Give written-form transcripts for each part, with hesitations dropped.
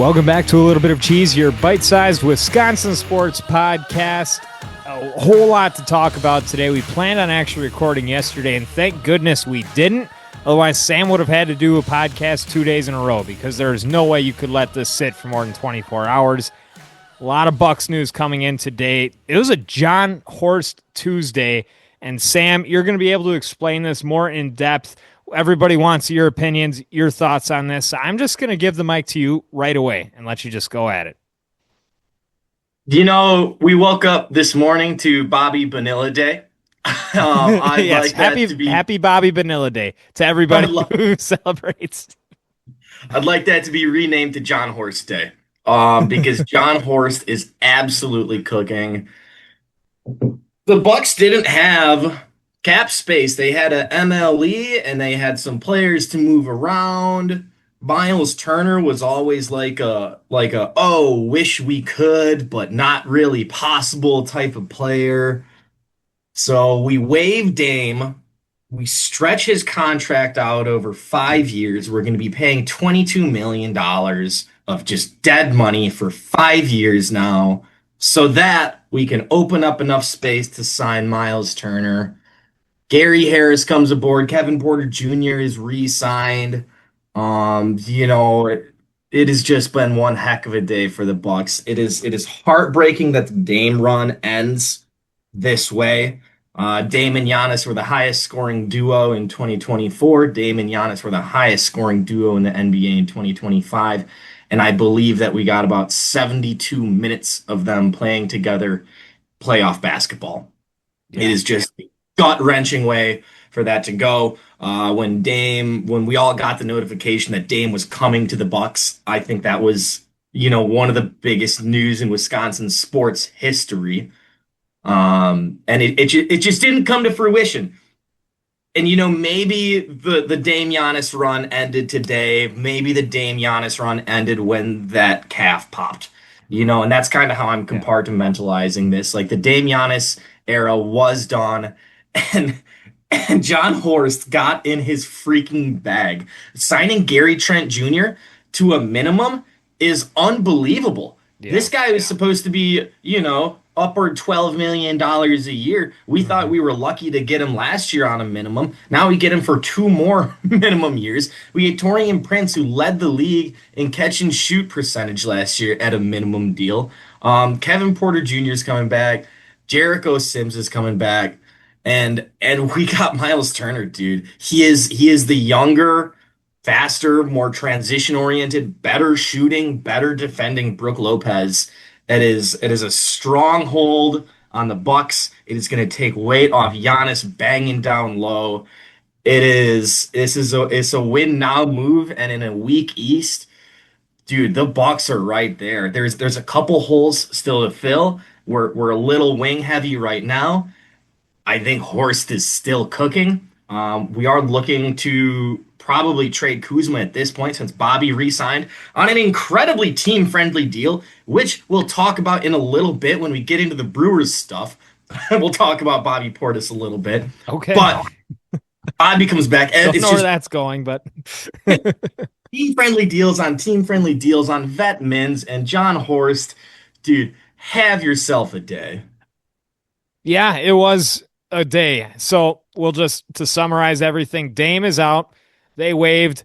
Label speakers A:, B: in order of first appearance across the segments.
A: Welcome back to A Little Bit of Cheese, your bite-sized Wisconsin sports podcast. A whole lot to talk about today. We planned on actually recording yesterday, and thank goodness we didn't. Otherwise, Sam would have had to do a podcast 2 days in a row because there's no way you could let this sit for more than 24 hours. A lot of Bucks news coming in today. It was a Jon Horst Tuesday, and Sam, you're going to be able to explain this more in depth. Everybody wants your opinions, your thoughts on this. I'm just going to give the mic to you right away and let you just go at it.
B: You know, we woke up this morning to Bobby Vanilla Day.
A: Yes, happy Bobby Vanilla Day to everybody who celebrates.
B: I'd like that to be renamed to Jon Horst Day because Jon Horst is absolutely cooking. The Bucks didn't have cap space. They had a MLE and they had some players to move around. Miles Turner was always like a oh, wish we could, but not really possible type of player. So we waive Dame. We stretch his contract out over 5 years. We're going to be paying $22 million of just dead money for 5 years now so that we can open up enough space to sign Miles Turner. Gary Harris comes aboard. Kevin Porter Jr. is re-signed. It has just been one heck of a day for the Bucks. It is heartbreaking that the Dame run ends this way. Dame and Giannis were the highest scoring duo in 2024. Dame and Giannis were the highest scoring duo in the NBA in 2025. And I believe that we got about 72 minutes of them playing together playoff basketball. Yeah. It is just a gut-wrenching way for that to go. When we all got the notification that Dame was coming to the Bucks, I think that was, one of the biggest news in Wisconsin sports history. And it just didn't come to fruition. And, maybe the Dame Giannis run ended today. Maybe the Dame Giannis run ended when that calf popped, and that's kind of how I'm compartmentalizing this. Like the Dame Giannis era was done, and Jon Horst got in his freaking bag. Signing Gary Trent Jr. to a minimum is unbelievable. Yeah, this guy was supposed to be, upward $12 million a year. We thought we were lucky to get him last year on a minimum. Now we get him for 2 more minimum years. We had Taurean Prince, who led the league in catch and shoot percentage last year at a minimum deal. Kevin Porter Jr. is coming back. Jericho Sims is coming back. And we got Miles Turner, dude. He is the younger, faster, more transition-oriented, better shooting, better defending Brook Lopez. It is a stronghold on the Bucks. It is going to take weight off Giannis banging down low. It's a win now move, and in a weak East, dude, the Bucks are right there. There's a couple holes still to fill. We're a little wing heavy right now. I think Horst is still cooking. We are looking to probably trade Kuzma at this point since Bobby re-signed on an incredibly team-friendly deal, which we'll talk about in a little bit when we get into the Brewers stuff. We'll talk about Bobby Portis a little bit.
A: Okay.
B: But Bobby comes back.
A: Don't know where that's going, but...
B: team-friendly deals on vet mins, and Jon Horst, dude, have yourself a day.
A: Yeah, it was a day. So we'll just, to summarize everything, Dame is out. They waived.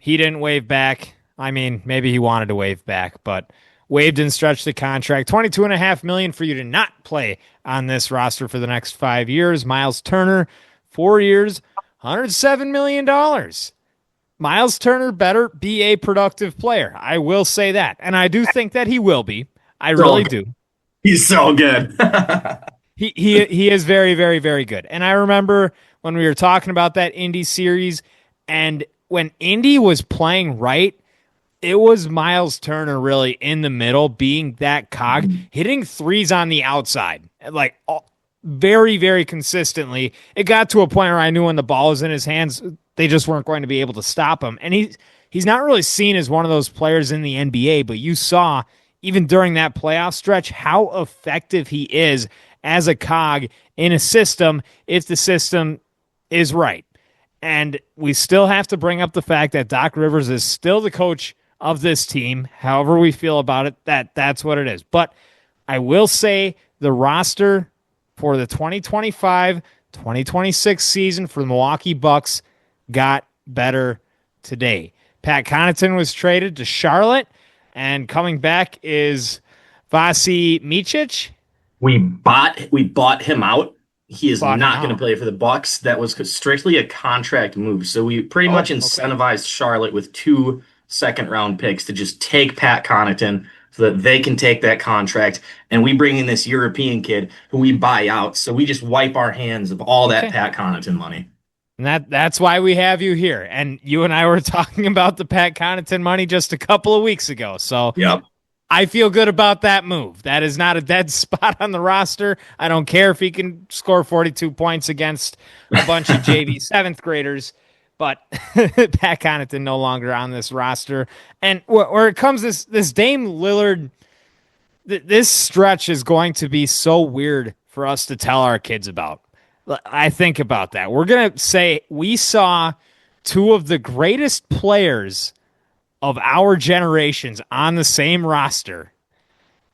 A: He didn't waive back. I mean, maybe he wanted to waive back, but waived and stretched the contract. $22.5 million for you to not play on this roster for the next 5 years. Miles Turner, 4 years, $107 million. Miles Turner better be a productive player. I will say that. And I do think that he will be. I really do.
B: He's so good.
A: He is very, very, very good. And I remember when we were talking about that Indy series, and when Indy was playing right, it was Miles Turner really in the middle, being that cog, hitting threes on the outside, like very, very consistently. It got to a point where I knew when the ball was in his hands, they just weren't going to be able to stop him. And he's not really seen as one of those players in the NBA, but you saw even during that playoff stretch how effective he is as a cog in a system if the system is right. And we still have to bring up the fact that Doc Rivers is still the coach of this team. However we feel about it, that's what it is. But I will say the roster for the 2025-2026 season for the Milwaukee Bucks got better today. Pat Connaughton was traded to Charlotte, and coming back is Vasi Micic.
B: We bought him out. He is
A: Bought him
B: not going to
A: out.
B: play for the Bucks. That was strictly a contract move. So we pretty much
A: Oh, okay.
B: incentivized Charlotte with 2 second-round picks to just take Pat Connaughton so that they can take that contract, and we bring in this European kid who we buy out. So we just wipe our hands of all that
A: Okay.
B: Pat Connaughton money.
A: And that's why we have you here. And you and I were talking about the Pat Connaughton money just a couple of weeks ago. So
B: Yep.
A: I feel good about that move. That is not a dead spot on the roster. I don't care if he can score 42 points against a bunch of JV seventh graders, but Pat Connaughton no longer on this roster. And where it comes this Dame Lillard, this stretch is going to be so weird for us to tell our kids about. I think about that. We're going to say we saw two of the greatest players of our generations on the same roster.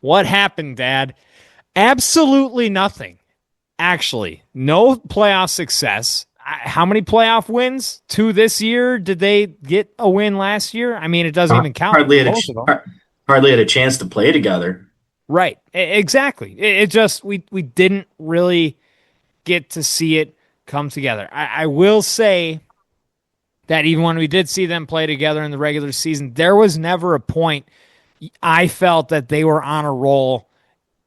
A: What happened, Dad? Absolutely nothing. Actually, no playoff success. How many playoff wins? Two this year? Did they get a win last year? I mean, it doesn't even count
B: Hardly
A: for
B: had
A: both of them.
B: hardly had a chance to play together.
A: Right. Exactly. It just we didn't really get to see it come together. I will say that even when we did see them play together in the regular season, there was never a point I felt that they were on a roll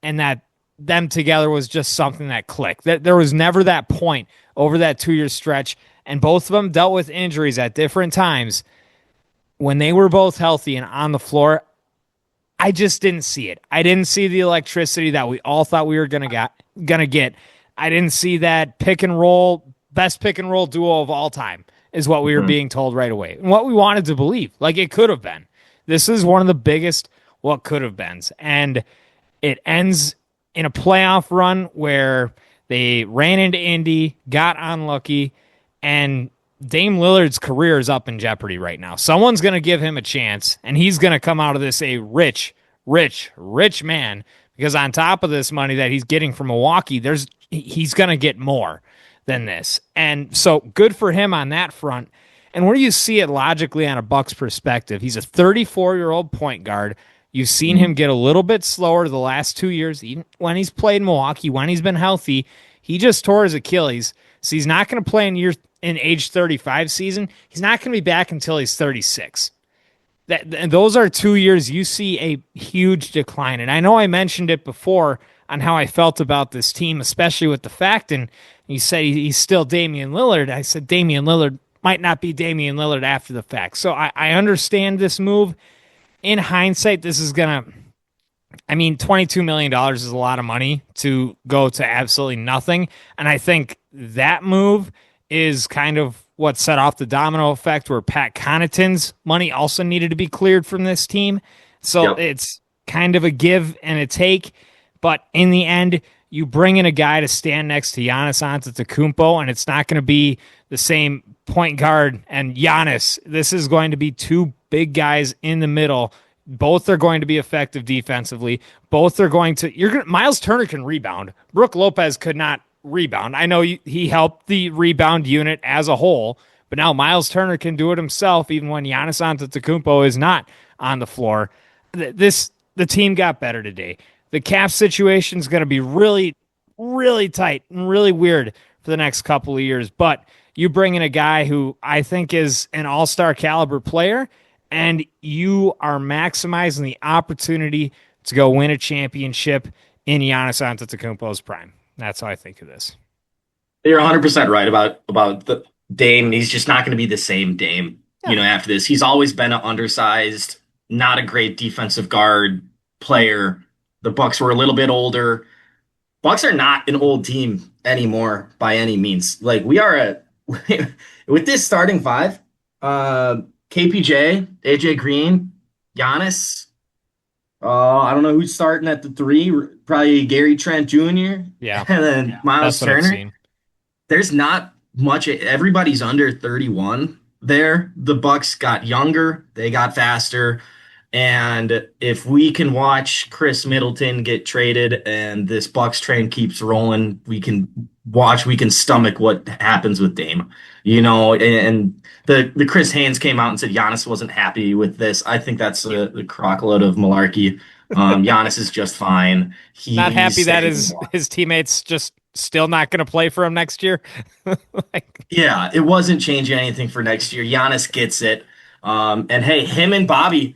A: and that them together was just something that clicked. That there was never that point over that 2 year stretch, and both of them dealt with injuries at different times. When they were both healthy and on the floor, I just didn't see it. I didn't see the electricity that we all thought we were gonna get. I didn't see that best pick and roll duo of all time is what we were
B: Mhm.
A: being told right away. And what we wanted to believe. Like it could have been. This is one of the biggest what could have beens. And it ends in a playoff run where they ran into Indy, got unlucky, and Dame Lillard's career is up in jeopardy right now. Someone's going to give him a chance, and he's going to come out of this a rich, rich, rich man because on top of this money that he's getting from Milwaukee, he's going to get more than this. And so good for him on that front. And where you see it logically on a Bucks perspective, he's a 34-year-old point guard. You've seen him get a little bit slower the last 2 years, even when he's played in Milwaukee, when he's been healthy. He just tore his Achilles, so he's not going to play in age 35 season. He's not going to be back until he's 36. Those are 2 years you see a huge decline. And I know I mentioned it before on how I felt about this team, especially with the fact, and you said he's still Damian Lillard. I said Damian Lillard might not be Damian Lillard after the fact. So I understand this move. In hindsight, this is going to, I mean, $22 million is a lot of money to go to absolutely nothing. And I think that move is kind of what set off the domino effect where Pat Connaughton's money also needed to be cleared from this team. So
B: Yep.
A: it's kind of a give and a take. But in the end, you bring in a guy to stand next to Giannis Antetokounmpo, and it's not going to be the same point guard and Giannis. This is going to be two big guys in the middle. Both are going to be effective defensively. Both are going to. Miles Turner can rebound. Brook Lopez could not rebound. I know he helped the rebound unit as a whole, but now Miles Turner can do it himself, even when Giannis Antetokounmpo is not on the floor. The team got better today. The cap situation is going to be really, really tight and really weird for the next couple of years. But you bring in a guy who I think is an all-star caliber player, and you are maximizing the opportunity to go win a championship in Giannis Antetokounmpo's prime. That's how I think of this.
B: You're 100% right about the Dame. He's just not going to be the same Dame,
A: Yeah.
B: after this. He's always been an undersized, not a great defensive guard player. The Bucks were a little bit older. Bucks are not an old team anymore by any means. Like we are with this starting five, KPJ, AJ Green, Giannis. I don't know who's starting at the three. Probably Gary Trent Jr.
A: Yeah.
B: and then Miles
A: That's what I've
B: Turner.
A: seen.
B: There's not much. Everybody's under 31. there. The Bucks got younger, they got faster, and if we can watch Chris Middleton get traded and this Bucks train keeps rolling, we can stomach what happens with Dame. And the Chris Haynes came out and said Giannis wasn't happy with this. I think that's a crockload of malarkey. Giannis is just fine.
A: Not
B: He's
A: happy that
B: staying in
A: his
B: Milwaukee.
A: teammates just still not going to play for him next year. Like,
B: Yeah, it wasn't changing anything for next year. Giannis gets it. And hey, him and Bobby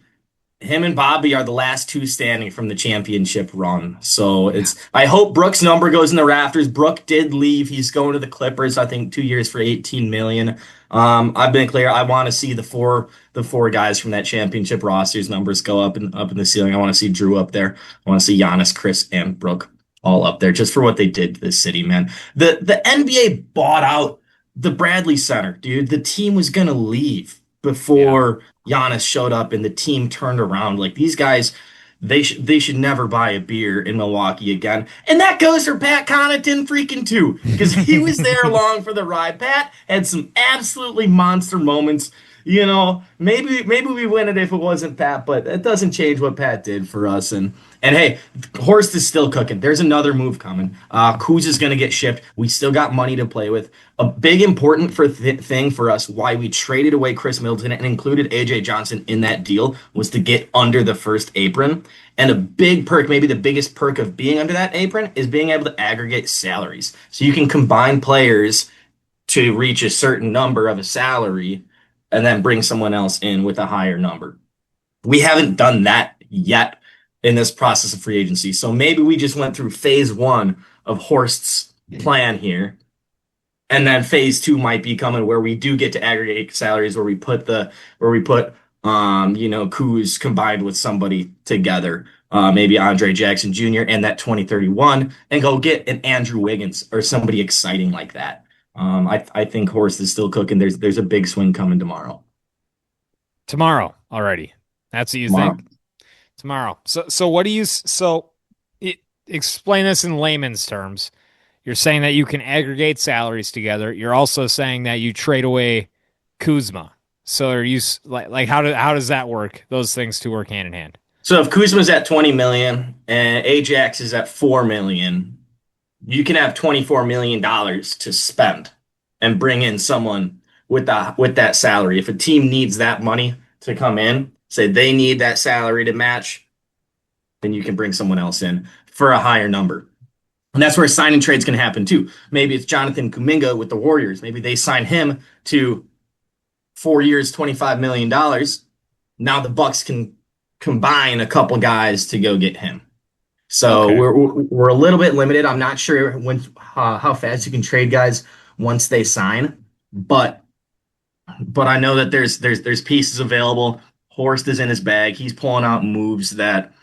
B: are the last two standing from the championship run. So I hope Brooks' number goes in the rafters. Brook did leave. He's going to the Clippers, I think 2 years for 18 million. I've been clear. I want to see the four guys from that championship roster's numbers go up in the ceiling. I want to see Drew up there. I want to see Giannis, Chris, and Brook all up there just for what they did to this city, man. The NBA bought out the Bradley Center, dude. The team was gonna leave
A: yeah.
B: before Giannis showed up and the team turned around. Like these guys, they should never buy a beer in Milwaukee again. And that goes for Pat Connaughton freaking too, because he was there along for the ride. Pat had some absolutely monster moments. Maybe we win it if it wasn't Pat, but it doesn't change what Pat did for us. And hey, Horst is still cooking. There's another move coming. Kuz is going to get shipped. We still got money to play with. A big important thing for us, why we traded away Chris Middleton and included AJ Johnson in that deal, was to get under the first apron. And a big perk, maybe the biggest perk of being under that apron, is being able to aggregate salaries. So you can combine players to reach a certain number of a salary and then bring someone else in with a higher number. We haven't done that yet in this process of free agency. So maybe we just went through phase one of Horst's plan here. And then phase two might be coming where we do get to aggregate salaries where we put Kuz combined with somebody together. Maybe Andre Jackson Jr. and that 2031 and go get an Andrew Wiggins or somebody exciting like that. I think Horst is still cooking. There's a big swing coming tomorrow.
A: Tomorrow already. That's what you
B: Tomorrow.
A: think. Tomorrow. So what do you explain this in layman's terms? You're saying that you can aggregate salaries together. You're also saying that you trade away Kuzma. So are you like how does that work? Those things two work hand in hand.
B: So if Kuzma's at 20 million and Ajax is at 4 million, you can have $24 million to spend and bring in someone with that salary. If a team needs that money to come in, say they need that salary to match, then you can bring someone else in for a higher number. And that's where signing trades can happen too. Maybe it's Jonathan Kuminga with the Warriors. Maybe they sign him to 4 years, $25 million. Now the Bucks can combine a couple guys to go get him. So
A: Okay.
B: we're a little bit limited. I'm not sure how fast you can trade guys once they sign, but I know that there's pieces available. Horst is in his bag. He's pulling out moves that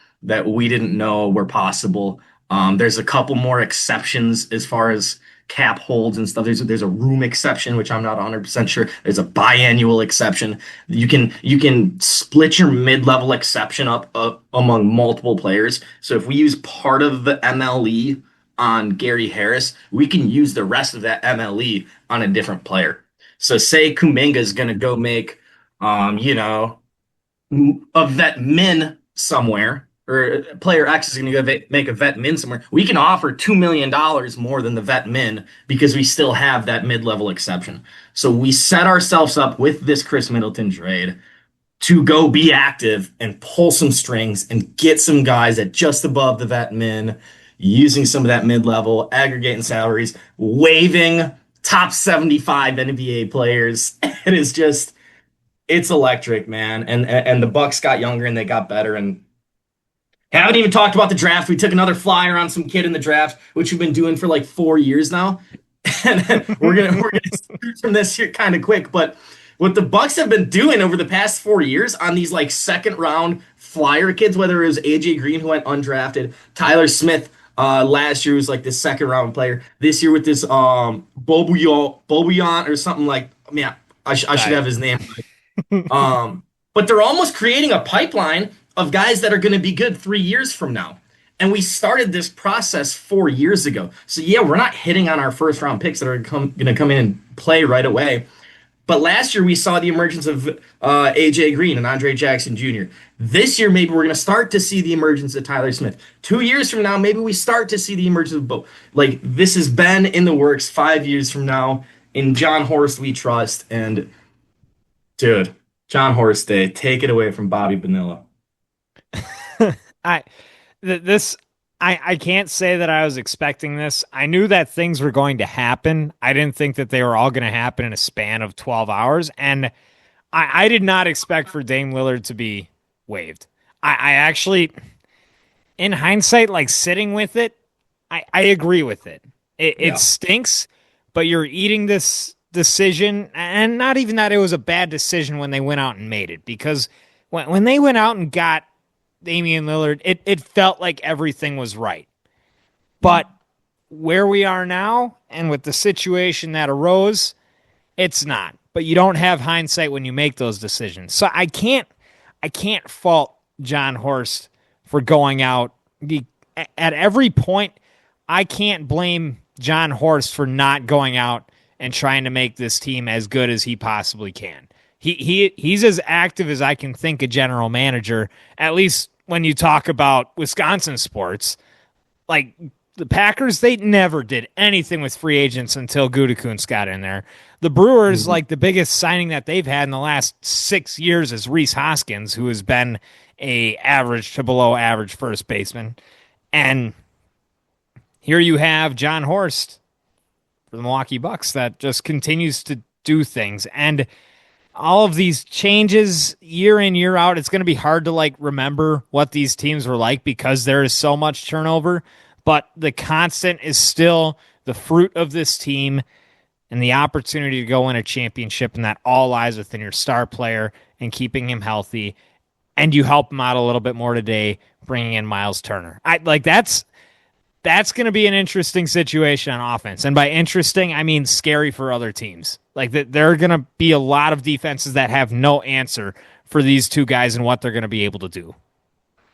B: we didn't know were possible. There's a couple more exceptions as far as cap holds and stuff. There's a room exception, which I'm not 100% sure. There's a biannual exception. You can split your mid-level exception up among multiple players. So if we use part of the MLE on Gary Harris, we can use the rest of that MLE on a different player. So say Kuminga is going to go make, a vet min somewhere, or player X is going to go make a vet min somewhere, we can offer $2 million more than the vet min because we still have that mid-level exception. So we set ourselves up with this Chris Middleton trade to go be active and pull some strings and get some guys at just above the vet min, using some of that mid-level, aggregating salaries, waiving top 75 NBA players. It's electric, man. And the Bucks got younger and they got better. And haven't even talked about the draft. We took another flyer on some kid in the draft, which we've been doing for like 4 years now. And we're gonna start from this here kind of quick. But what the Bucks have been doing over the past 4 years on these like second round flyer kids, whether it was AJ Green who went undrafted, Tyler Smith last year was like this second round player. This year with this Bobuyan or something like, yeah, I should have his name. But they're almost creating a pipeline of guys that are going to be good 3 years from now. And we started this process 4 years ago. So yeah, we're not hitting on our first round picks that are going to come in and play right away. But last year we saw the emergence of AJ Green and Andre Jackson Jr. This year maybe we're going to start to see the emergence of Tyler Smith. 2 years from now maybe we start to see the emergence of both. Like this has been in the works 5 years from now. In Jon Horst we trust. And dude, Jon Horst Day, take it away from Bobby Bonilla.
A: I this I can't say that I was expecting this. I knew that things were going to happen. I didn't think that they were all going to happen in a span of 12 hours. And I did not expect for Dame Lillard to be waived. I actually, in hindsight, like sitting with it, I agree with it. It stinks, but you're eating this decision, and not even that it was a bad decision when they went out and made it, because when they went out and got Damian Lillard, it felt like everything was right. But where we are now, and with the situation that arose, it's not. But you don't have hindsight when you make those decisions. So I can't fault Jon Horst for going out. At every point, I can't blame Jon Horst for not going out and trying to make this team as good as he possibly can. He's as active as I can think a general manager, at least when you talk about Wisconsin sports. Like the Packers, they never did anything with free agents until Gutekunst got in there. The Brewers, like the biggest signing that they've had in the last 6 years is Rhys Hoskins, who has been a average to below average first baseman. And here you have Jon Horst for the Milwaukee Bucks that just continues to do things. And all of these changes year in, year out, it's going to be hard to like remember what these teams were like because there is so much turnover, but the constant is still the fruit of this team and the opportunity to go win a championship, and that all lies within your star player and keeping him healthy. And you help him out a little bit more today, bringing in Miles Turner. That's going to be an interesting situation on offense. And by interesting, I mean scary for other teams. Like there are going to be a lot of defenses that have no answer for these two guys and what they're going to be able to do.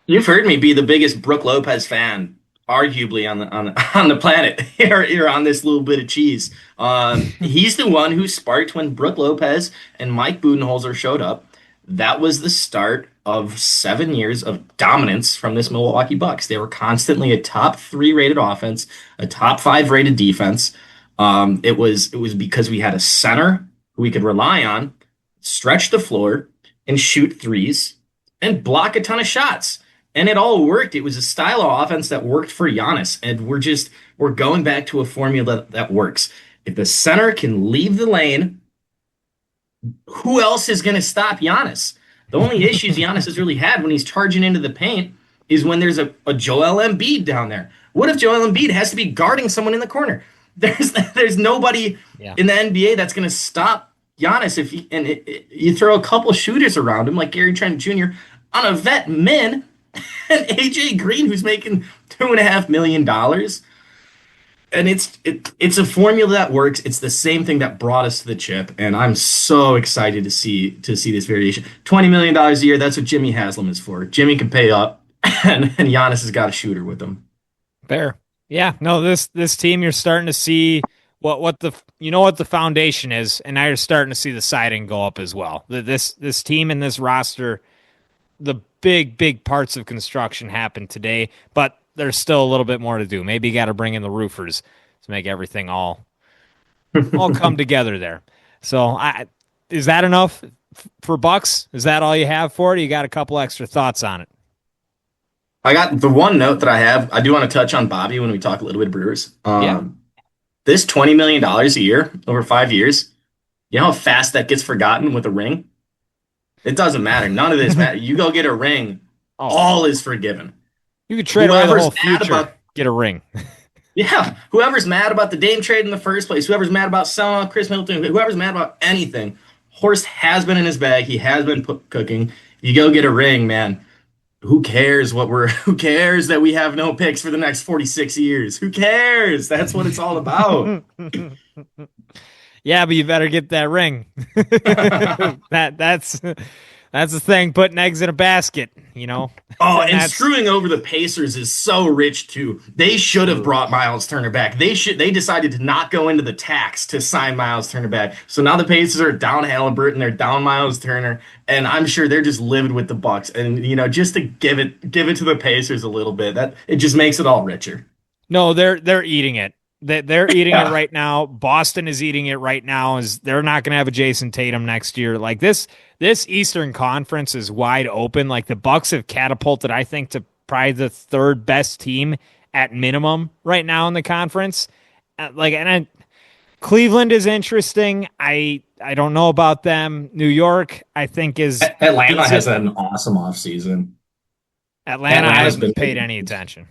B: You've heard me be the biggest Brook Lopez fan, arguably on the planet here on this little bit of cheese. He's the one who sparked when Brook Lopez and Mike Budenholzer showed up. That was the start of 7 years of dominance from this Milwaukee Bucks. They were constantly a top 3 rated offense, a top 5 rated defense. It was because we had a center who we could rely on, stretch the floor, and shoot threes, and block a ton of shots. And it all worked. It was a style of offense that worked for Giannis. And we're going back to a formula that works. If the center can leave the lane, who else is going to stop Giannis? The only issues Giannis has really had when he's charging into the paint is when there's a Joel Embiid down there. What if Joel Embiid has to be guarding someone in the corner? There's nobody in the NBA that's going to stop Giannis if you throw a couple shooters around him like Gary Trent Jr. on a vet min and AJ Green who's making $2.5 million. And it's a formula that works. It's the same thing that brought us to the chip, and I'm so excited to see this variation. $20 million a year, that's what Jimmy Haslam is for. Jimmy can pay up, and Giannis has got a shooter with him.
A: Fair. Yeah, no, this team, you're starting to see what the foundation is, and now you're starting to see the siding go up as well. This team and this roster, the big parts of construction happened today, but there's still a little bit more to do. Maybe you got to bring in the roofers to make everything all come together there. So is that enough for Bucks? Is that all you have for it? Or you got a couple extra thoughts on it?
B: I got the one note that I have. I do want to touch on Bobby when we talk a little bit of Brewers. This $20 million a year over 5 years, you know how fast that gets forgotten with a ring? It doesn't matter. None of this matters. You go get a ring, all is forgiven.
A: You could trade away the whole future, get a ring.
B: Yeah, whoever's mad about the Dame trade in the first place, whoever's mad about selling out Chris Middleton, whoever's mad about anything, Horst has been in his bag. He has been cooking. You go get a ring, man. Who cares who cares that we have no picks for the next 46 years? Who cares? That's what it's all about.
A: Yeah, but you better get that ring. That's the thing, putting eggs in a basket, you know,
B: Oh,
A: and
B: and
A: that's
B: screwing over the Pacers is so rich too. They should have
A: ugh.
B: brought Miles Turner back. They decided to not go into the tax to sign Miles Turner back. So now the Pacers are down Halliburton, they're down Miles Turner, and I'm sure they're just livid with the Bucks. And just to give it to the Pacers a little bit, that it just makes it all richer.
A: No, they're eating it. They're eating it
B: Yeah.
A: right now. Boston is eating it right now. Is they're not going to have a Jason Tatum next year. Like this Eastern Conference is wide open. Like the Bucks have catapulted, I think, to probably the third best team at minimum right now in the conference. Cleveland is interesting. I don't know about them. New York, I think, is
B: Atlanta has
A: decent.
B: had an awesome offseason.
A: Atlanta, I
B: Atlanta's been
A: haven't paid any attention.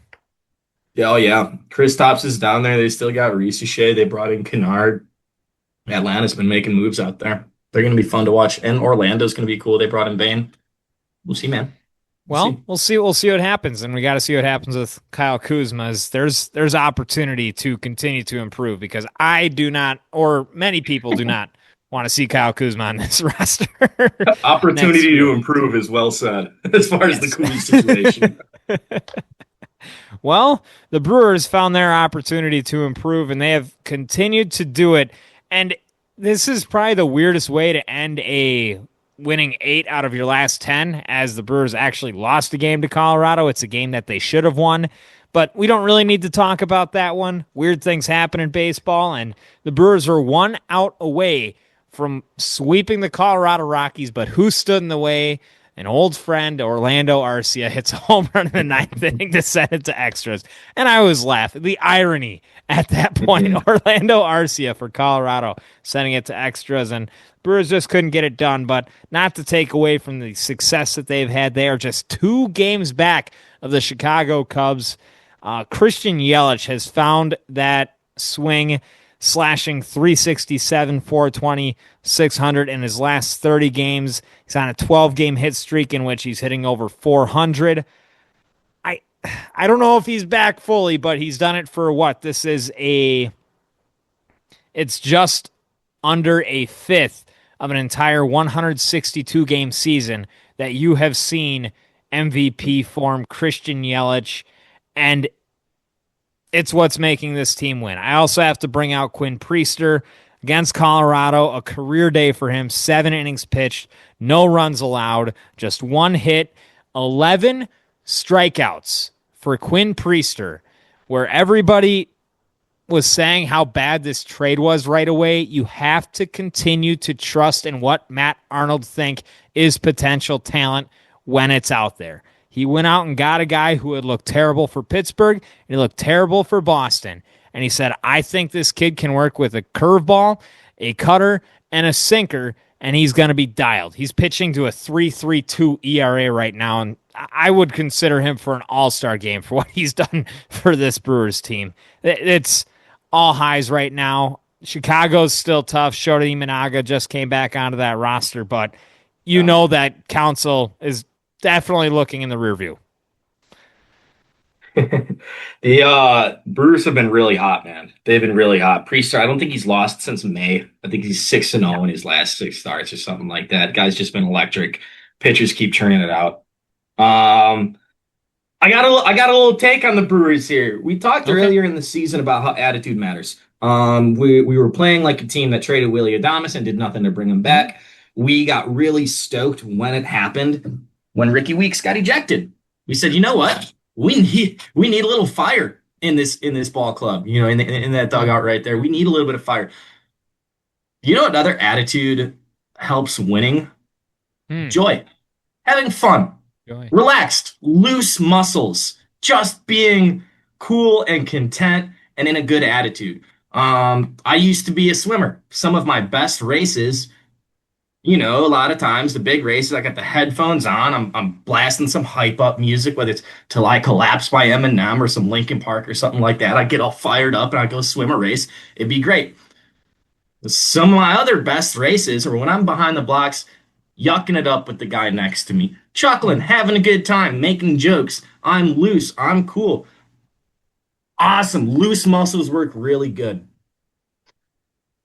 B: Yeah, oh yeah. Chris Tops is down there. They still got Reese Shea. They brought in Kennard. Atlanta's been making moves out there. They're going to be fun to watch. And Orlando's going to be cool. They brought in Bane. We'll see, man. We'll
A: Well,
B: see.
A: we'll see. We'll see what happens, and we got to see what happens with Kyle Kuzma. There's opportunity to continue to improve because I do not, or many people do not, want to see Kyle Kuzma on this roster next
B: Opportunity to
A: year.
B: improve is well said as far as the
A: Yes.
B: Kuz situation.
A: Well, the Brewers found their opportunity to improve, and they have continued to do it. And this is probably the weirdest way to end a winning 8 out of your last 10, as the Brewers actually lost a game to Colorado. It's a game that they should have won. But we don't really need to talk about that one. Weird things happen in baseball, and the Brewers are 1 out away from sweeping the Colorado Rockies. But who stood in the way? An old friend, Orlando Arcia, hits a home run in the ninth inning to send it to extras. And I always laugh. The irony at that point, Orlando Arcia for Colorado sending it to extras, and Brewers just couldn't get it done. But not to take away from the success that they've had. They are just 2 games back of the Chicago Cubs. Christian Yelich has found that swing, slashing 367, 420, 600 in his last 30 games. He's on a 12-game hit streak in which he's hitting over 400. I I don't know if he's back fully, but he's done it for what? It's just under a fifth of an entire 162 game season that you have seen MVP form Christian Yelich, and it's what's making this team win. I also have to bring out Quinn Priester against Colorado, a career day for him, 7 innings pitched, no runs allowed, just 1 hit, 11 strikeouts for Quinn Priester, where everybody was saying how bad this trade was right away. You have to continue to trust in what Matt Arnold think is potential talent when it's out there. He went out and got a guy who had looked terrible for Pittsburgh and he looked terrible for Boston. And he said, I think this kid can work with a curveball, a cutter, and a sinker, and he's going to be dialed. He's pitching to a 3.32 ERA right now, and I would consider him for an all-star game for what he's done for this Brewers team. It's all highs right now. Chicago's still tough. Shota Imanaga just came back onto that roster, but you know that Council is definitely looking in the rear view.
B: The Brewers have been really hot, man. They've been really hot. Priester, I don't think he's lost since May. I think he's 6-0 in his last 6 starts or something like that. Guy's just been electric. Pitchers keep turning it out. Um, I got a little take on the Brewers here. We talked
A: Okay.
B: earlier in the season about how attitude matters. We were playing like a team that traded Willie Adames and did nothing to bring him back. We got really stoked when it happened when Ricky Weeks got ejected. We said, you know what? We need a little fire in this ball club. In that dugout right there. We need a little bit of fire. You know, another attitude helps winning?
A: Hmm.
B: Joy, having fun,
A: Joy.
B: relaxed, loose muscles, just being cool and content and in a good attitude. I used to be a swimmer. Some of my best races, a lot of times the big races, I got the headphones on. I'm blasting some hype up music, whether it's "Till I Collapse" by Eminem or some Linkin Park or something like that. I get all fired up and I go swim a race. It'd be great. Some of my other best races are when I'm behind the blocks, yucking it up with the guy next to me, chuckling, having a good time, making jokes. I'm loose. I'm cool. Awesome. Loose muscles work really good.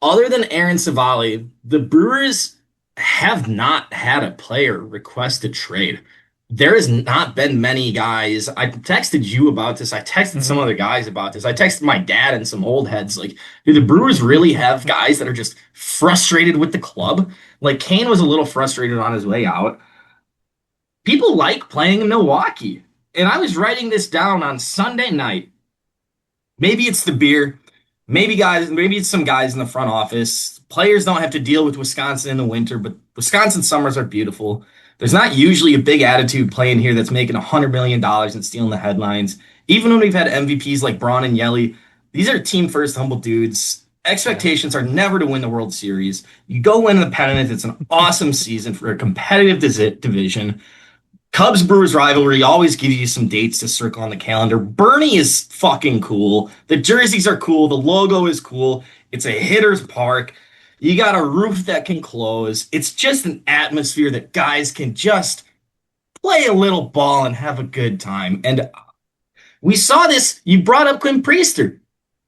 B: Other than Aaron Savali, the Brewers have not had a player request a trade. There has not been many guys. I texted you about this. I texted some
A: Mhm.
B: other guys about this. I texted my dad and some old heads. Like, do the Brewers really have guys that are just frustrated with the club? Like, Kane was a little frustrated on his way out. People like playing in Milwaukee. And I was writing this down on Sunday night. Maybe it's the beer. Maybe it's some guys in the front office. Players don't have to deal with Wisconsin in the winter, but Wisconsin summers are beautiful. There's not usually a big attitude playing here that's making $100 million and stealing the headlines. Even when we've had MVPs like Braun and Yelly, these are team first, humble dudes.
A: Yeah.
B: Expectations are never to win the World Series. You go win the pennant. It's an awesome season for a competitive division. Cubs Brewers rivalry always gives you some dates to circle on the calendar. Bernie is fucking cool. The jerseys are cool. The logo is cool. It's a hitter's park. You got a roof that can close. It's just an atmosphere that guys can just play a little ball and have a good time. And we saw this. You brought up Quinn Priester.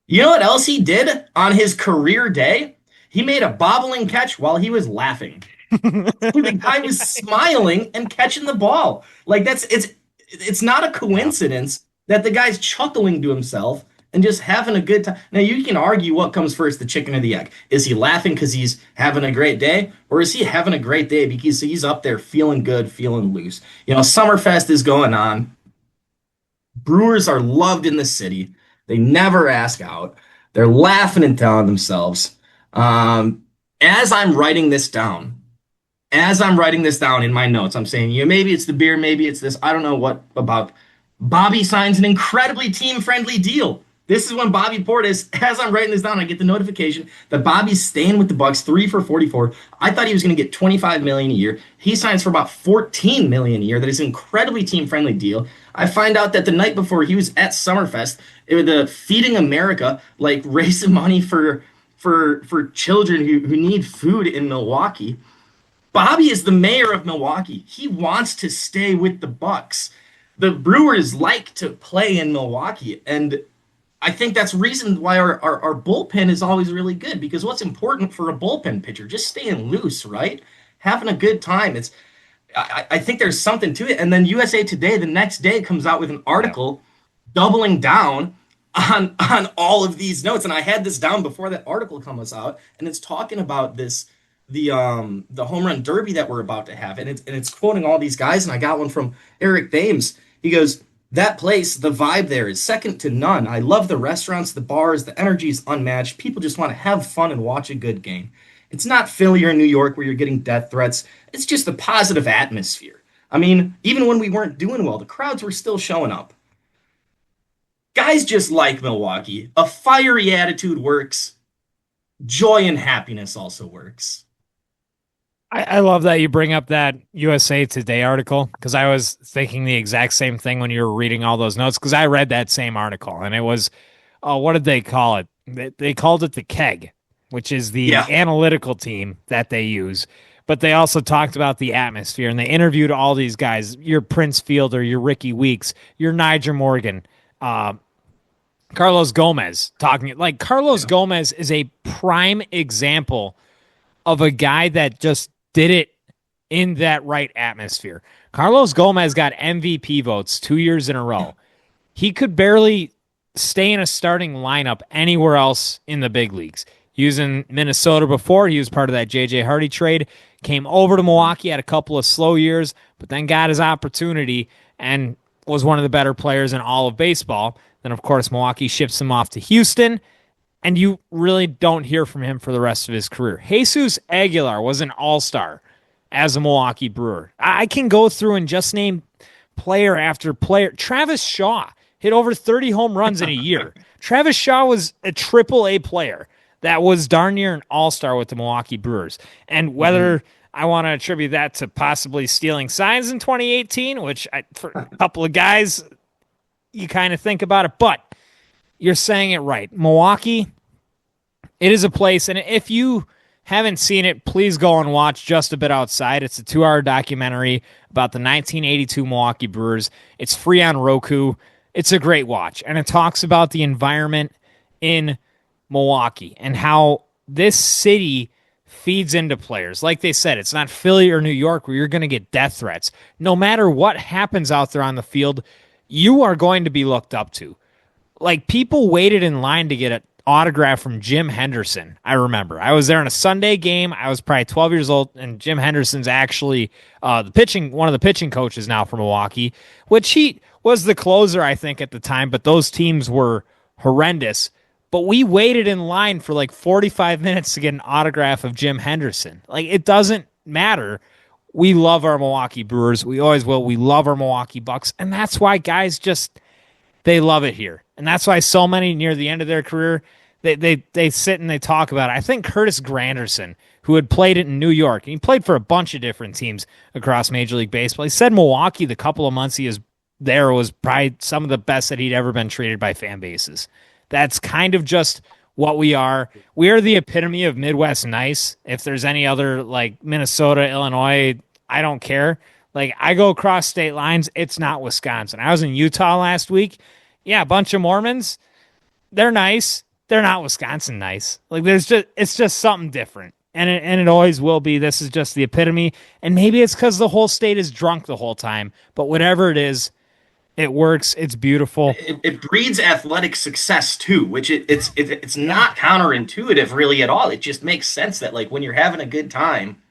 B: You know what else he did on his career day? He made a bobbling catch while he was laughing. The guy was smiling and catching the ball. Like it's not a
A: Yeah.
B: coincidence that the guy's chuckling to himself and just having a good time. Now you can argue what comes first, the chicken or the egg. Is he laughing because he's having a great day, or is he having a great day because he's up there feeling good, feeling loose? You know, Summerfest is going on. Brewers are loved in the city. They never ask out. They're laughing and telling themselves. As I'm writing this down, as I'm writing this down in my notes, I'm saying, you know, maybe it's the beer, maybe it's this. I don't know what about. Bobby signs an incredibly team-friendly deal. This is when Bobby Portis, as I'm writing this down, I get the notification that Bobby's staying with the Bucks 3 for 44. I thought he was going to get 25 million a year. He signs for about 14 million a year. That is an incredibly team-friendly deal. I find out that the night before he was at Summerfest, it was the Feeding America, like raising money for children who need food in Milwaukee. Bobby is the mayor of Milwaukee. He wants to stay with the Bucks. The Brewers like to play in Milwaukee, and I think that's reason why our bullpen is always really good. Because what's important for a bullpen pitcher? Just staying loose, right? Having a good time. I think there's something to it. And then USA Today the next day comes out with an
A: Yeah.
B: article doubling down on all of these notes. And I had this down before that article comes out, and it's talking about this the home run derby that we're about to have, and it's quoting all these guys. And I got one from Eric Thames. He goes, "That place, the vibe there is second to none. I love the restaurants, the bars, the energy is unmatched. People just want to have fun and watch a good game. It's not Philly or New York where you're getting death threats. It's just a positive atmosphere. I mean, even when we weren't doing well, the crowds were still showing up. Guys just like Milwaukee. A fiery attitude works. Joy and happiness also works."
A: I love that you bring up that USA Today article because I was thinking the exact same thing when you were reading all those notes because I read that same article and it was, oh, what did they call it? They called it the keg, which is the
B: Yeah.
A: analytical team that they use. But they also talked about the atmosphere and they interviewed all these guys, your Prince Fielder, your Ricky Weeks, your Niger Morgan, uh, Carlos Gomez talking like Carlos
B: Yeah.
A: Gomez is a prime example of a guy that just did it in that right atmosphere. Carlos Gomez got MVP votes 2 years in a row. He could barely stay in a starting lineup anywhere else in the big leagues. He was in Minnesota before. He was part of that J.J. Hardy trade. Came over to Milwaukee, had a couple of slow years, but then got his opportunity and was one of the better players in all of baseball. Then, of course, Milwaukee ships him off to Houston and you really don't hear from him for the rest of his career. Jesus Aguilar was an all-star as a Milwaukee Brewer. I can go through and just name player after player. Travis Shaw hit over 30 home runs in a year. Travis Shaw was a triple A player that was darn near an all-star with the Milwaukee Brewers. And whether I want to attribute that to possibly stealing signs in 2018, which for a couple of guys, you kind of think about it, but you're saying it right. Milwaukee, it is a place, and if you haven't seen it, please go and watch Just a Bit Outside. It's a 2-hour documentary about the 1982 Milwaukee Brewers. It's free on Roku. It's a great watch, and it talks about the environment in Milwaukee and how this city feeds into players. Like they said, it's not Philly or New York where you're going to get death threats. No matter what happens out there on the field, you are going to be looked up to. Like people waited in line to get an autograph from Jim Henderson. I remember I was there on a Sunday game. I was probably 12 years old, and Jim Henderson's actually one of the pitching coaches now for Milwaukee, which he was the closer, I think, at the time. But those teams were horrendous. But we waited in line for like 45 minutes to get an autograph of Jim Henderson. Like it doesn't matter. We love our Milwaukee Brewers. We always will. We love our Milwaukee Bucks, and that's why guys just they love it here. And that's why so many near the end of their career, they sit and they talk about it. I think Curtis Granderson, who had played it in New York, and he played for a bunch of different teams across Major League Baseball. He said Milwaukee, the couple of months he was there, was probably some of the best that he'd ever been treated by fan bases. That's kind of just what we are. We are the epitome of Midwest nice. If there's any other like Minnesota, Illinois, I don't care. Like I go across state lines, it's not Wisconsin. I was in Utah last week. Yeah, a bunch of Mormons. They're nice. They're not Wisconsin nice. Like it's just something different. And it always will be. This is just the epitome. And maybe it's because the whole state is drunk the whole time. But whatever it is, it works. It's beautiful.
B: It breeds athletic success too, which it's not counterintuitive really at all. It just makes sense that like when you're having a good time,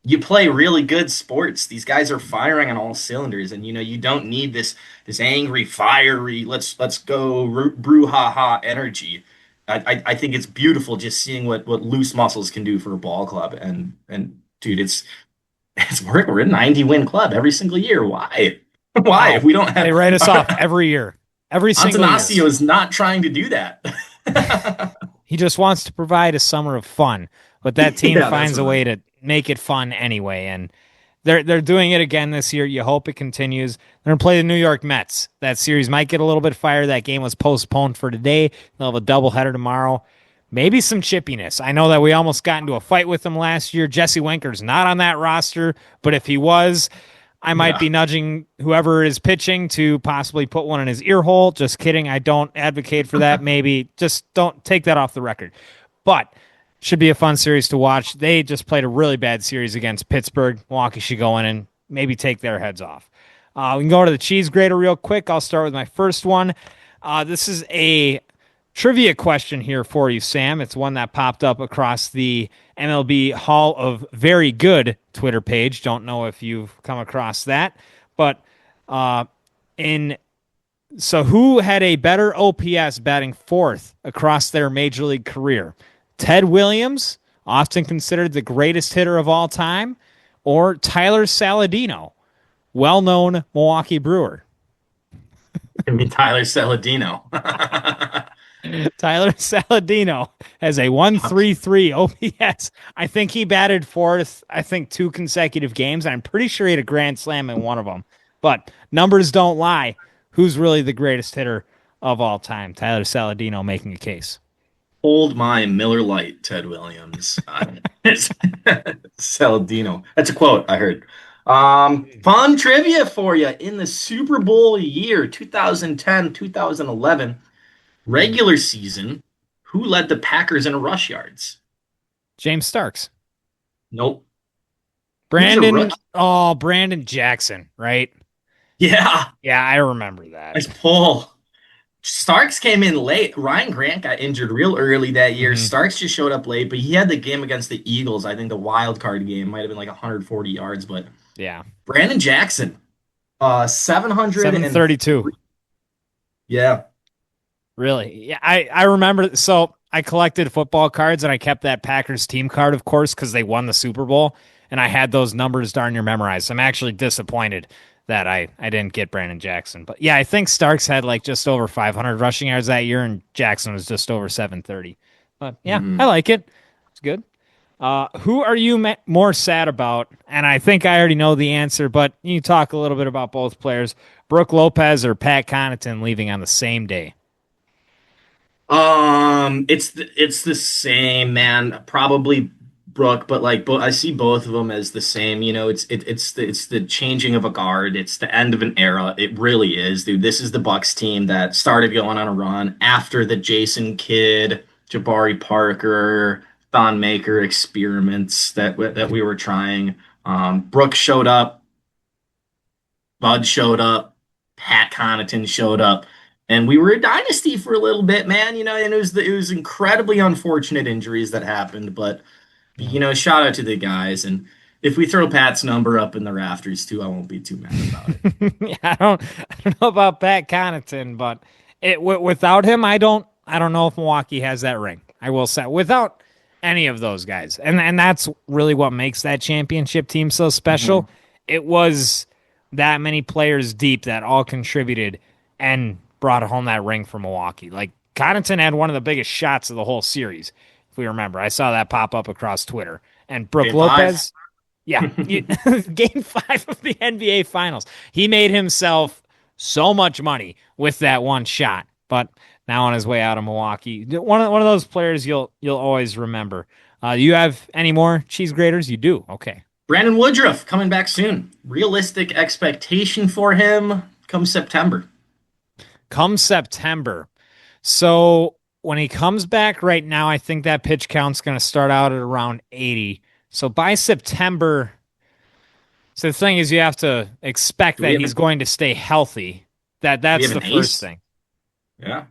B: you play really good sports. These guys are firing on all cylinders, and you don't need this angry, fiery, let's go brouhaha energy. I think it's beautiful just seeing what loose muscles can do for a ball club, and dude, it's we're a 90-win club every single year. Why? Why?
A: Wow.
B: If we don't have
A: They write us off every year. Every single
B: Antanasio
A: year.
B: is not trying to do that.
A: He just wants to provide a summer of fun. But that team
B: Yeah, that's
A: finds a
B: what
A: way to make it fun anyway. And they're doing it again this year. You hope it continues. They're going to play the New York Mets. That series might get a little bit fired. That game was postponed for today. They'll have a doubleheader tomorrow. Maybe some chippiness. I know that we almost got into a fight with them last year. Jesse Winker's not on that roster, but if he was, I might be nudging whoever is pitching to possibly put one in his ear hole. Just kidding. I don't advocate for that. Maybe just don't take that off the record. But should be a fun series to watch. They just played a really bad series against Pittsburgh. Milwaukee should go in and maybe take their heads off. We can go to the cheese grater real quick. I'll start with my first one. This is a trivia question here for you, Sam. It's one that popped up across the MLB Hall of Very Good Twitter page. Don't know if you've come across that, but so who had a better OPS batting fourth across their major league career? Ted Williams, often considered the greatest hitter of all time, or Tyler Saladino, well-known Milwaukee Brewer?
B: I mean, Tyler Saladino.
A: Tyler Saladino has a 133 OPS. I think he batted fourth, two consecutive games. I'm pretty sure he had a grand slam in one of them. But numbers don't lie. Who's really the greatest hitter of all time? Tyler Saladino making a case.
B: Hold my Miller Lite, Ted Williams. Saladino. That's a quote I heard. Fun trivia for you. In the Super Bowl year 2010, 2011, regular season, who led the Packers in rush yards?
A: James Starks.
B: Nope.
A: Brandon Jackson, right?
B: Yeah.
A: Yeah, I remember that.
B: Nice pull. Starks came in late. Ryan Grant got injured real early that year. Starks just showed up late, but he had the game against the Eagles. I think the wild card game might have been like 140 yards, but
A: yeah.
B: Brandon Jackson,
A: 732.
B: Yeah.
A: Really? Yeah, I remember. So I collected football cards and I kept that Packers team card, of course, because they won the Super Bowl, and I had those numbers darn near memorized. So I'm actually disappointed that I didn't get Brandon Jackson. But yeah, I think Starks had like just over 500 rushing yards that year, and Jackson was just over 730. But yeah, I like it. It's good. Who are you more sad about? And I think I already know the answer, but you talk a little bit about both players. Brooke Lopez or Pat Connaughton leaving on the same day?
B: It's the same, man. Probably Brooke, but like, I see both of them as the same. It's the changing of a guard. It's the end of an era. It really is, dude. This is the Bucks team that started going on a run after the Jason Kidd, Jabari Parker, Thon Maker experiments that we were trying. Brooks showed up, Bud showed up, Pat Connaughton showed up, and we were a dynasty for a little bit, man. And it was incredibly unfortunate injuries that happened, but shout out to the guys. And if we throw Pat's number up in the rafters too, I won't be too mad about it.
A: Yeah, I don't know about Pat Connaughton, but without him, I don't know if Milwaukee has that ring. I will say without any of those guys, and that's really what makes that championship team so special.
B: Mm-hmm.
A: It was that many players deep that all contributed and brought home that ring for Milwaukee. Like Connaughton had one of the biggest shots of the whole series, if we remember. I saw that pop up across Twitter. And Brook
B: Game
A: Lopez, yeah, Game 5 of the NBA Finals. He made himself so much money with that one shot, but now on his way out of Milwaukee, one of those players you'll always remember. Do you have any more cheese graters? You do. Okay.
B: Brandon Woodruff coming back soon. Realistic expectation for him come September.
A: Come September. So when he comes back right now, I think that pitch count's going to start out at around 80. So by September, so the thing is you have to expect that he's going to stay healthy. That's the first thing.
B: Yeah.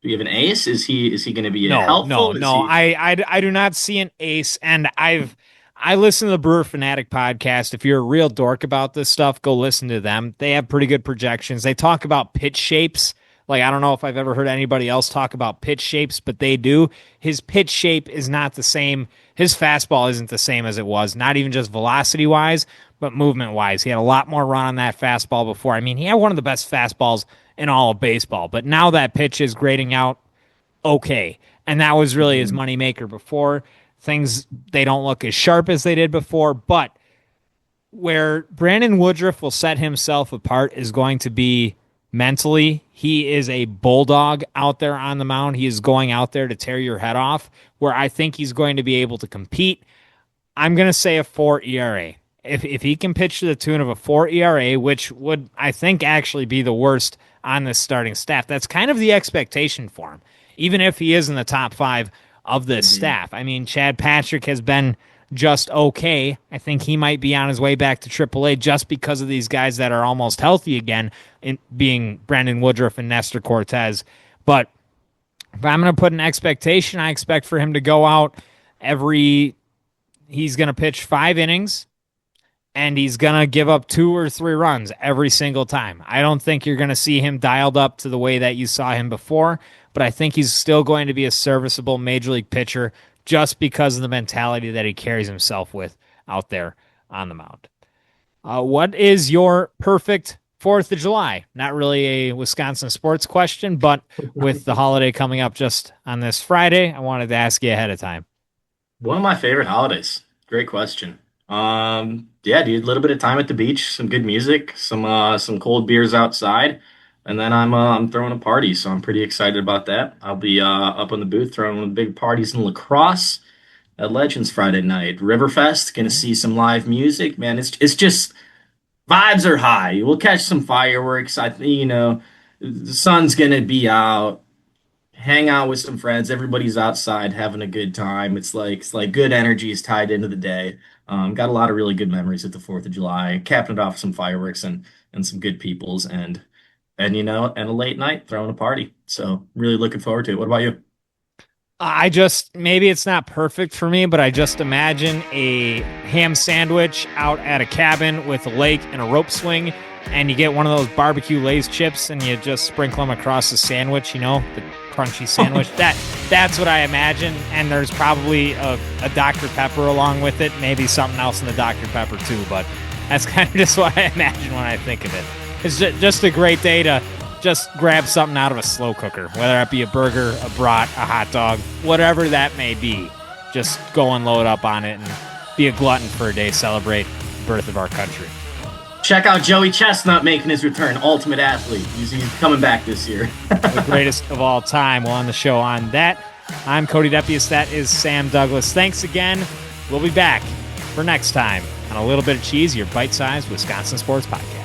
B: Do you have an ace? Is he going to be helpful?
A: No. I do not see an ace, and I listen to the Brewer Fanatic podcast. If you're a real dork about this stuff, go listen to them. They have pretty good projections. They talk about pitch shapes. Like, I don't know if I've ever heard anybody else talk about pitch shapes, but they do. His pitch shape is not the same. His fastball isn't the same as it was, not even just velocity-wise, but movement-wise. He had a lot more run on that fastball before. I mean, he had one of the best fastballs in all of baseball, but now that pitch is grading out okay. And that was really his moneymaker before. Things, they don't look as sharp as they did before, but where Brandon Woodruff will set himself apart is going to be mentally. He is a bulldog out there on the mound. He is going out there to tear your head off, where I think he's going to be able to compete. I'm going to say a 4 ERA. If he can pitch to the tune of a 4 ERA, which would, I think, actually be the worst on this starting staff, that's kind of the expectation for him, even if he is in the top 5 of this staff. I mean, Chad Patrick has been just okay. I think he might be on his way back to AAA just because of these guys that are almost healthy again, in being Brandon Woodruff and Nestor Cortez. But if I'm going to put an expectation, I expect for him to go out he's going to pitch 5 innings, and he's going to give up 2 or 3 runs every single time. I don't think you're going to see him dialed up to the way that you saw him before, but I think he's still going to be a serviceable major league pitcher just because of the mentality that he carries himself with out there on the mound. What is your perfect 4th of July? Not really a Wisconsin sports question, but with the holiday coming up just on this Friday, I wanted to ask you ahead of time.
B: One of my favorite holidays. Great question. Yeah, dude, a little bit of time at the beach, some good music, some cold beers outside, and then I'm throwing a party, so I'm pretty excited about that. I'll be up on the booth throwing one of the big parties in La Crosse at Legends Friday night. Riverfest, gonna see some live music, man. It's just vibes are high. We'll catch some fireworks. The sun's gonna be out. Hang out with some friends. Everybody's outside having a good time. It's like good energy is tied into the day. Got a lot of really good memories at the 4th of July. Capping it off with some fireworks and some good peoples and a late night throwing a party. So really looking forward to it. What about you?
A: Maybe it's not perfect for me, but I just imagine a ham sandwich out at a cabin with a lake and a rope swing, and you get one of those barbecue Lay's chips and you just sprinkle them across the sandwich, the crunchy sandwich. That's what I imagine, and there's probably a Dr. Pepper along with it, maybe something else in the Dr. Pepper too, but that's kind of just what I imagine when I think of it. It's just a great day to just grab something out of a slow cooker, whether it be a burger, a brat, a hot dog, whatever that may be. Just go and load up on it and be a glutton for a day, celebrate the birth of our country.
B: Check out Joey Chestnut making his return, Ultimate Athlete. He's coming back this year.
A: The greatest of all time. We'll end the show on that. I'm Cody Depius. That is Sam Douglas. Thanks again. We'll be back for next time on A Little Bit of Cheese, your bite-sized Wisconsin sports podcast.